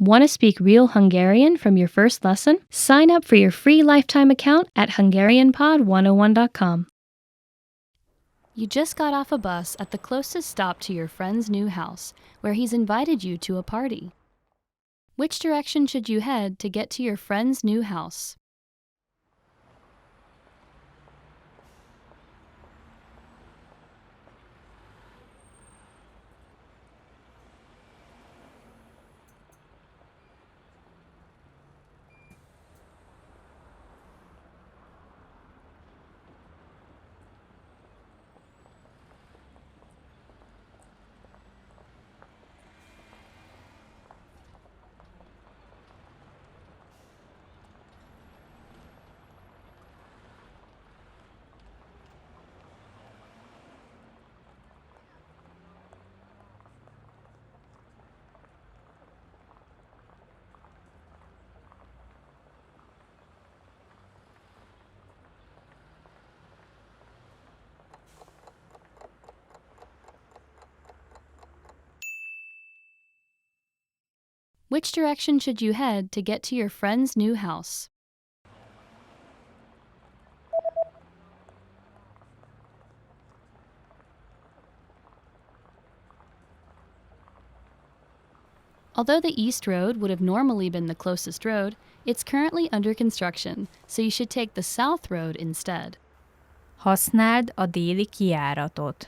Want to speak real Hungarian from your first lesson? Sign up for your free lifetime account at HungarianPod101.com. You just got off a bus at the closest stop to your friend's new house, where he's invited you to a party. Which direction should you head to get to your friend's new house? Which direction should you head to get to your friend's new house? Although the East Road would have normally been the closest road, it's currently under construction, so you should take the South Road instead. Használd a déli kijáratot.